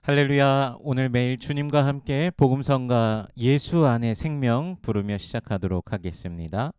할렐루야. 오늘 매일 주님과 함께 복음성가 예수 안에 생명 부르며 시작하도록 하겠습니다.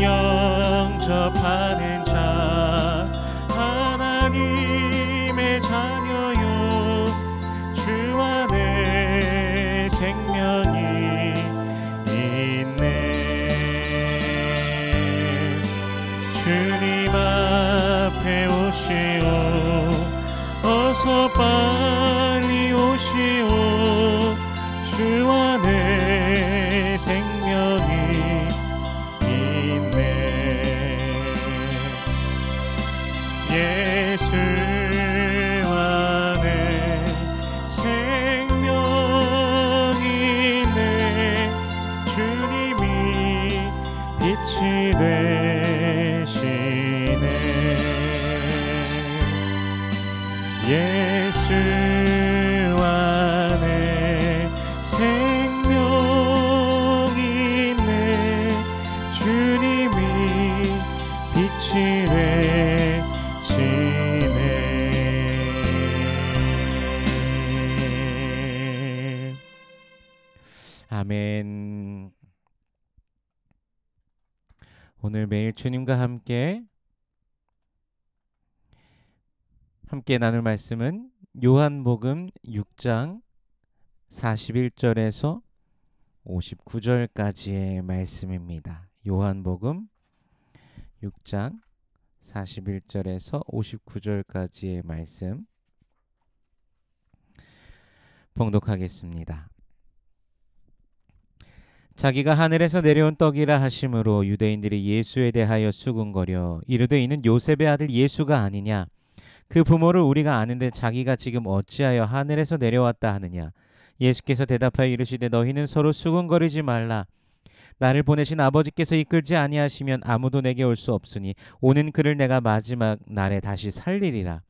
영접하는 자 하나님의 자녀요 주 안에 생명이 있네. 주님 앞에 오시오 어서 빨리 오시오 주 안에 생명이 예수 안에 생명이 있네. 주님이 빛이 되시네. 예수 안에 생명이 있네. 주님이 빛이 되시네. 아멘. 오늘 매일 주님과 함께 나눌 말씀은 요한복음 6장 41절에서 59절까지의 말씀입니다. 요한복음 6장 41절에서 59절까지의 말씀 봉독하겠습니다. 자기가 하늘에서 내려온 떡이라 하심으로 유대인들이 예수에 대하여 수군거려 이르되 이는 요셉의 아들 예수가 아니냐. 그 부모를 우리가 아는데 자기가 지금 어찌하여 하늘에서 내려왔다 하느냐. 예수께서 대답하여 이르시되 너희는 서로 수군거리지 말라. 나를 보내신 아버지께서 이끌지 아니하시면 아무도 내게 올 수 없으니 오는 그를 내가 마지막 날에 다시 살리리라.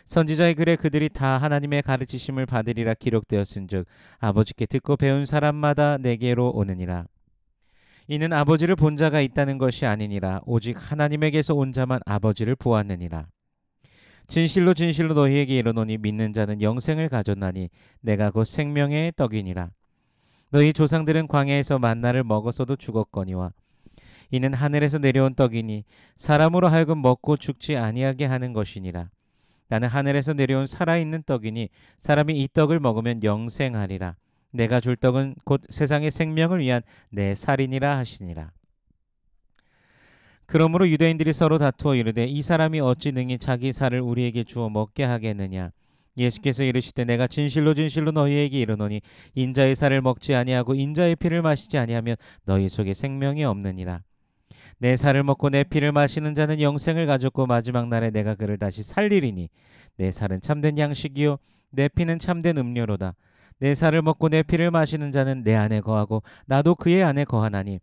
선지자의 글에 그들이 다 하나님의 가르치심을 받으리라 기록되었은즉 아버지께 듣고 배운 사람마다 내게로 오느니라. 이는 아버지를 본 자가 있다는 것이 아니니라. 오직 하나님에게서 온 자만 아버지를 보았느니라. 진실로 진실로 너희에게 이르노니 믿는 자는 영생을 가졌나니 내가 곧 생명의 떡이니라. 너희 조상들은 광야에서 만나를 먹었어도 죽었거니와 이는 하늘에서 내려온 떡이니 사람으로 하여금 먹고 죽지 아니하게 하는 것이니라. 나는 하늘에서 내려온 살아있는 떡이니 사람이 이 떡을 먹으면 영생하리라. 내가 줄 떡은 곧 세상의 생명을 위한 내 살이니라 하시니라. 그러므로 유대인들이 서로 다투어 이르되 이 사람이 어찌 능히 자기 살을 우리에게 주어 먹게 하겠느냐. 예수께서 이르시되 내가 진실로 진실로 너희에게 이르노니 인자의 살을 먹지 아니하고 인자의 피를 마시지 아니하면 너희 속에 생명이 없느니라. 내 살을 먹고 내 피를 마시는 자는 영생을 가졌고 마지막 날에 내가 그를 다시 살리리니 내 살은 참된 양식이요 내 피는 참된 음료로다. 내 살을 먹고 내 피를 마시는 자는 내 안에 거하고 나도 그의 안에 거하나니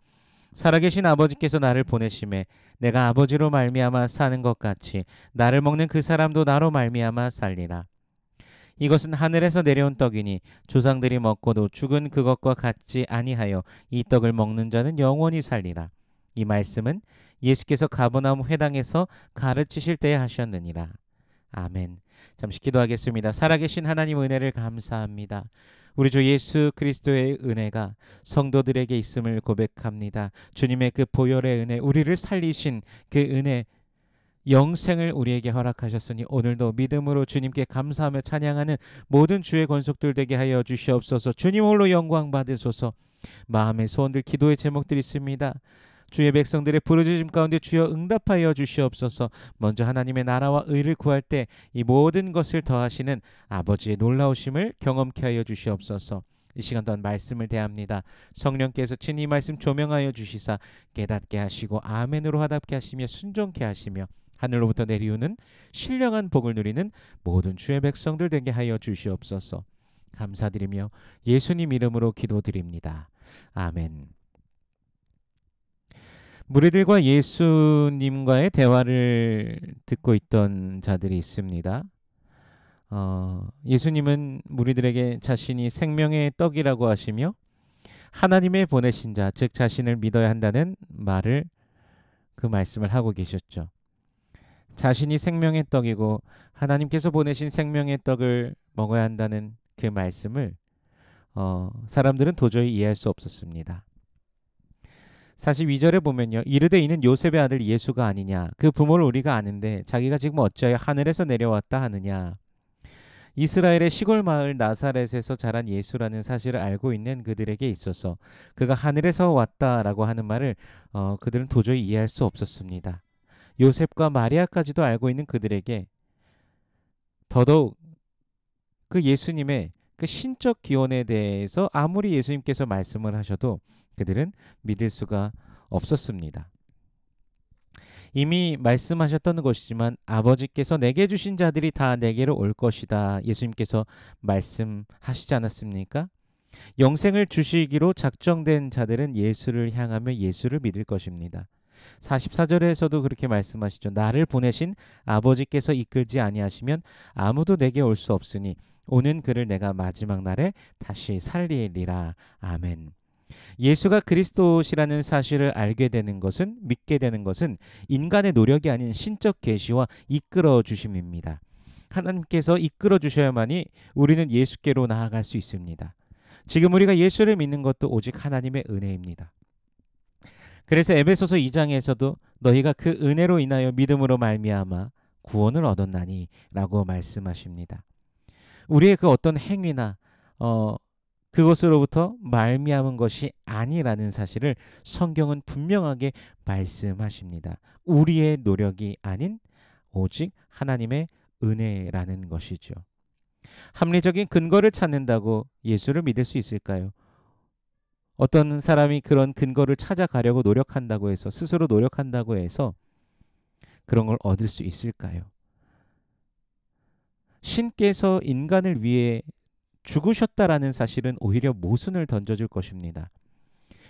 살아계신 아버지께서 나를 보내심에 내가 아버지로 말미암아 사는 것 같이 나를 먹는 그 사람도 나로 말미암아 살리라. 이것은 하늘에서 내려온 떡이니 조상들이 먹고도 죽은 그것과 같지 아니하여 이 떡을 먹는 자는 영원히 살리라. 이 말씀은 예수께서 가버나움 회당에서 가르치실 때에 하셨느니라. 아멘. 잠시 기도하겠습니다. 살아계신 하나님 은혜를 감사합니다. 우리 주 예수 그리스도의 은혜가 성도들에게 있음을 고백합니다. 주님의 그 보혈의 은혜, 우리를 살리신 그 은혜, 영생을 우리에게 허락하셨으니 오늘도 믿음으로 주님께 감사하며 찬양하는 모든 주의 권속들 되게 하여 주시옵소서. 주님 홀로 영광 받으소서. 마음의 소원들, 기도의 제목들이 있습니다. 주의 백성들의 부르짖음 가운데 주여 응답하여 주시옵소서. 먼저 하나님의 나라와 의를 구할 때 이 모든 것을 더하시는 아버지의 놀라우심을 경험케 하여 주시옵소서. 이 시간 또한 말씀을 대합니다. 성령께서 친히 말씀 조명하여 주시사 깨닫게 하시고 아멘으로 화답게 하시며 순종케 하시며 하늘로부터 내리우는 신령한 복을 누리는 모든 주의 백성들 되게 하여 주시옵소서. 감사드리며 예수님 이름으로 기도드립니다. 아멘. 무리들과 예수님과의 대화를 듣고 있던 자들이 있습니다. 예수님은 무리들에게 자신이 생명의 떡이라고 하시며 하나님의 보내신 자, 즉 자신을 믿어야 한다는 그 말씀을 하고 계셨죠. 자신이 생명의 떡이고 하나님께서 보내신 생명의 떡을 먹어야 한다는 그 말씀을 사람들은 도저히 이해할 수 없었습니다. 42절에 보면요. 이르되 이는 요셉의 아들 예수가 아니냐. 그 부모를 우리가 아는데 자기가 지금 어찌하여 하늘에서 내려왔다 하느냐. 이스라엘의 시골 마을 나사렛에서 자란 예수라는 사실을 알고 있는 그들에게 있어서 그가 하늘에서 왔다라고 하는 말을 그들은 도저히 이해할 수 없었습니다. 요셉과 마리아까지도 알고 있는 그들에게 더더욱 그 예수님의 그 신적 기원에 대해서 아무리 예수님께서 말씀을 하셔도 그들은 믿을 수가 없었습니다. 이미 말씀하셨던 것이지만 아버지께서 내게 주신 자들이 다 내게로 올 것이다. 예수님께서 말씀하시지 않았습니까? 영생을 주시기로 작정된 자들은 예수를 향하며 예수를 믿을 것입니다. 44절에서도 그렇게 말씀하시죠. 나를 보내신 아버지께서 이끌지 아니하시면 아무도 내게 올 수 없으니 오는 그를 내가 마지막 날에 다시 살리리라. 아멘. 예수가 그리스도시라는 사실을 알게 되는 것은, 믿게 되는 것은 인간의 노력이 아닌 신적 계시와 이끌어 주심입니다. 하나님께서 이끌어 주셔야만이 우리는 예수께로 나아갈 수 있습니다. 지금 우리가 예수를 믿는 것도 오직 하나님의 은혜입니다. 그래서 에베소서 2장에서도 너희가 그 은혜로 인하여 믿음으로 말미암아 구원을 얻었나니 라고 말씀하십니다. 우리의 그 어떤 행위나 그것으로부터 말미암은 것이 아니라는 사실을 성경은 분명하게 말씀하십니다. 우리의 노력이 아닌 오직 하나님의 은혜라는 것이죠. 합리적인 근거를 찾는다고 예수를 믿을 수 있을까요? 어떤 사람이 그런 근거를 찾아가려고 노력한다고 해서, 스스로 노력한다고 해서 그런 걸 얻을 수 있을까요? 신께서 인간을 위해 죽으셨다라는 사실은 오히려 모순을 던져줄 것입니다.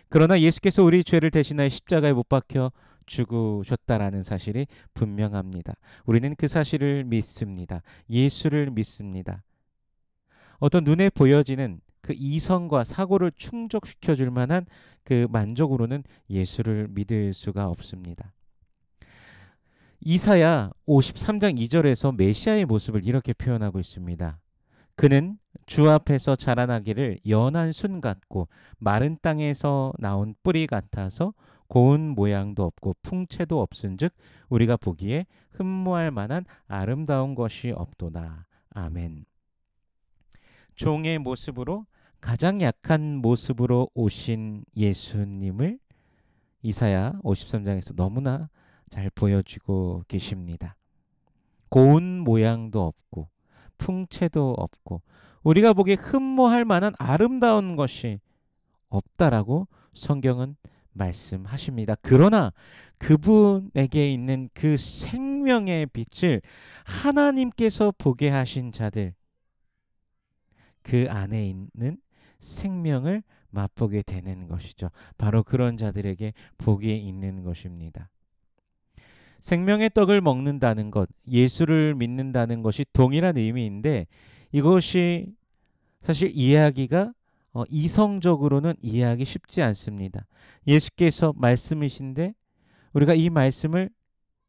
그러나 예수께서 우리 죄를 대신하여 십자가에 못 박혀 죽으셨다라는 사실이 분명합니다. 우리는 그 사실을 믿습니다. 예수를 믿습니다. 어떤 눈에 보여지는 그 이성과 사고를 충족시켜 줄 만한 그 만족으로는 예수를 믿을 수가 없습니다. 이사야 53장 2절에서 메시아의 모습을 이렇게 표현하고 있습니다. 그는 주 앞에서 자라나기를 연한 순 같고 마른 땅에서 나온 뿌리 같아서 고운 모양도 없고 풍채도 없은즉 우리가 보기에 흠모할 만한 아름다운 것이 없도다. 아멘. 종의 모습으로, 가장 약한 모습으로 오신 예수님을 이사야 53장에서 너무나 잘 보여주고 계십니다. 고운 모양도 없고 풍채도 없고 우리가 보기에 흠모할 만한 아름다운 것이 없다라고 성경은 말씀하십니다. 그러나 그분에게 있는 그 생명의 빛을 하나님께서 보게 하신 자들, 그 안에 있는 생명을 맛보게 되는 것이죠. 바로 그런 자들에게 복이 있는 것입니다. 생명의 떡을 먹는다는 것, 예수를 믿는다는 것이 동일한 의미인데 이것이 사실 이해하기가 이성적으로는 이해하기 쉽지 않습니다. 예수께서 말씀이신데 우리가 이 말씀을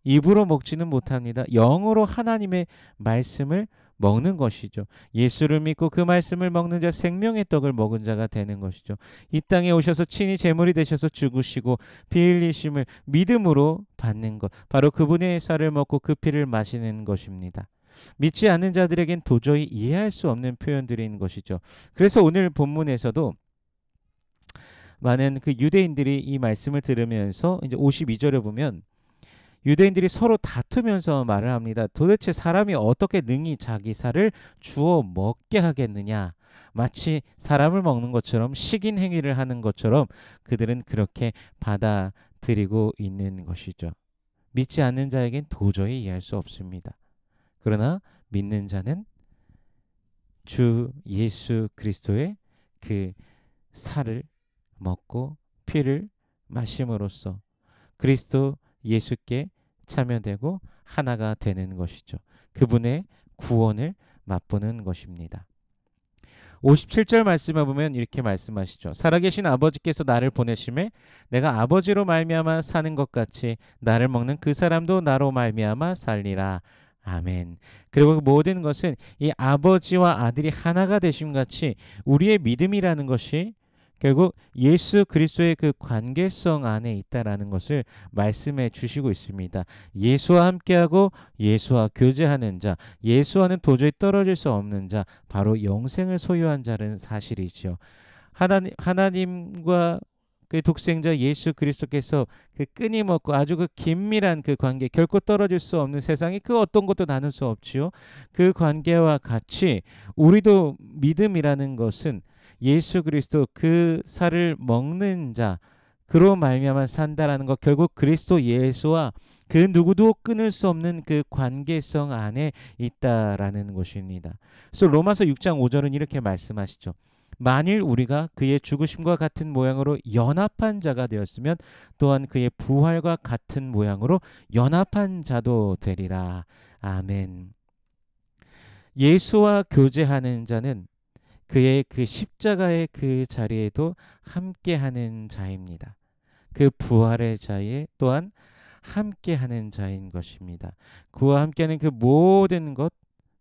입으로 먹지는 못합니다. 영으로 하나님의 말씀을 먹는 것이죠. 예수를 믿고 그 말씀을 먹는 자 생명의 떡을 먹은 자가 되는 것이죠. 이 땅에 오셔서 친히 제물이 되셔서 죽으시고 피 흘리심을 믿음으로 받는 것, 바로 그분의 살을 먹고 그 피를 마시는 것입니다. 믿지 않는 자들에겐 도저히 이해할 수 없는 표현들인 것이죠. 그래서 오늘 본문에서도 많은 그 유대인들이 이 말씀을 들으면서 이제 52절에 보면 유대인들이 서로 다투면서 말을 합니다. 도대체 사람이 어떻게 능히 자기 살을 주워 먹게 하겠느냐? 마치 사람을 먹는 것처럼 식인 행위를 하는 것처럼 그들은 그렇게 받아들이고 있는 것이죠. 믿지 않는 자에겐 도저히 이해할 수 없습니다. 그러나 믿는 자는 주 예수 그리스도의 그 살을 먹고 피를 마심으로써 그리스도 예수께 참여되고 하나가 되는 것이죠. 그분의 구원을 맛보는 것입니다. 57절 말씀에 보면 이렇게 말씀하시죠. 살아계신 아버지께서 나를 보내심에 내가 아버지로 말미암아 사는 것 같이 나를 먹는 그 사람도 나로 말미암아 살리라. 아멘. 그리고 모든 것은 이 아버지와 아들이 하나가 되심 같이 우리의 믿음이라는 것이 결국 예수 그리스도의 그 관계성 안에 있다라는 것을 말씀해 주시고 있습니다. 예수와 함께하고 예수와 교제하는 자, 예수와는 도저히 떨어질 수 없는 자, 바로 영생을 소유한 자는 사실이죠. 하나님과 그 독생자 예수 그리스도께서 그 끊임없고 아주 그 긴밀한 그 관계, 결코 떨어질 수 없는 세상이 그 어떤 것도 나눌 수 없지요. 그 관계와 같이 우리도 믿음이라는 것은 예수 그리스도 그 살을 먹는 자, 그로 말미암아 산다라는 것, 결국 그리스도 예수와 그 누구도 끊을 수 없는 그 관계성 안에 있다라는 것입니다. 그래서 로마서 6장 5절은 이렇게 말씀하시죠. 만일 우리가 그의 죽으심과 같은 모양으로 연합한 자가 되었으면 또한 그의 부활과 같은 모양으로 연합한 자도 되리라. 아멘. 예수와 교제하는 자는 그의 그 십자가의 그 자리에도 함께하는 자입니다. 그 부활의 자리에 또한 함께하는 자인 것입니다. 그와 함께하는 그 모든 것,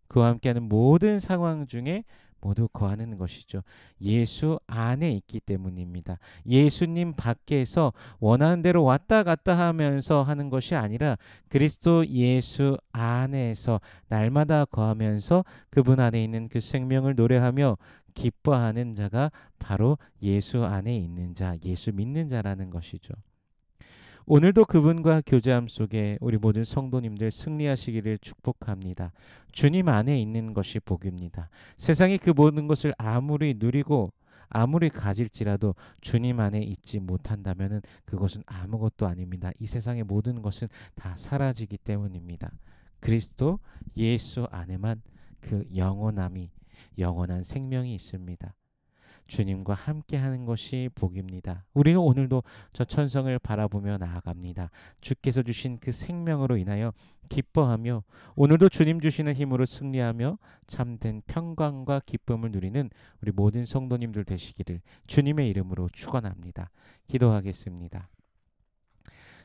그와 함께하는 모든 상황 중에 모두 거하는 것이죠. 예수 안에 있기 때문입니다. 예수님 밖에서 원하는 대로 왔다 갔다 하면서 하는 것이 아니라 그리스도 예수 안에서 날마다 거하면서 그분 안에 있는 그 생명을 노래하며 기뻐하는 자가 바로 예수 안에 있는 자, 예수 믿는 자라는 것이죠. 오늘도 그분과 교제함 속에 우리 모든 성도님들 승리하시기를 축복합니다. 주님 안에 있는 것이 복입니다. 세상이 그 모든 것을 아무리 누리고 아무리 가질지라도 주님 안에 있지 못한다면 그것은 아무것도 아닙니다. 이 세상의 모든 것은 다 사라지기 때문입니다. 그리스도 예수 안에만 그 영원함이, 영원한 생명이 있습니다. 주님과 함께하는 것이 복입니다. 우리는 오늘도 저 천성을 바라보며 나아갑니다. 주께서 주신 그 생명으로 인하여 기뻐하며 오늘도 주님 주시는 힘으로 승리하며 참된 평강과 기쁨을 누리는 우리 모든 성도님들 되시기를 주님의 이름으로 축원합니다. 기도하겠습니다.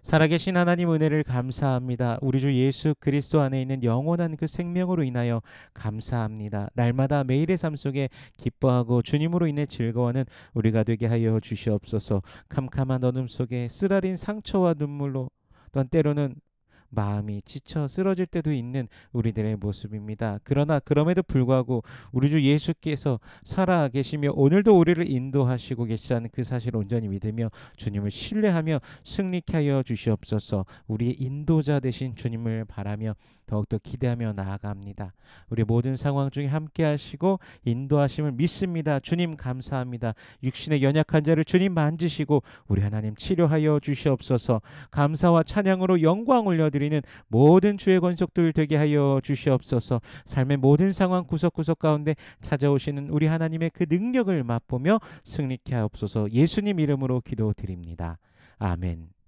살아계신 하나님 은혜를 감사합니다. 우리 주 예수 그리스도 안에 있는 영원한 그 생명으로 인하여 감사합니다. 날마다 매일의 삶 속에 기뻐하고 주님으로 인해 즐거워하는 우리가 되게 하여 주시옵소서. 캄캄한 어둠 속에 쓰라린 상처와 눈물로 또한 때로는 마음이 지쳐 쓰러질 때도 있는 우리들의 모습입니다. 그러나 그럼에도 불구하고 우리 주 예수께서 살아 계시며 오늘도 우리를 인도하시고 계시다는 그 사실을 온전히 믿으며 주님을 신뢰하며 승리케 하여 주시옵소서. 우리의 인도자 되신 주님을 바라며 더욱더 기대하며 나아갑니다. 우리 모든 상황 중에 함께 하시고 인도하심을 믿습니다. 주님 감사합니다. 육신의 연약한 자를 주님 만지시고 우리 하나님 치료하여 주시옵소서. 감사와 찬양으로 영광 올려드리는 모든 주의 권속들 되게 하여 주시옵소서. 삶의 모든 상황 구석구석 가운데 찾아오시는 우리 하나님의 그 능력을 맛보며 승리케 하옵소서. 예수님 이름으로 기도드립니다. 아멘.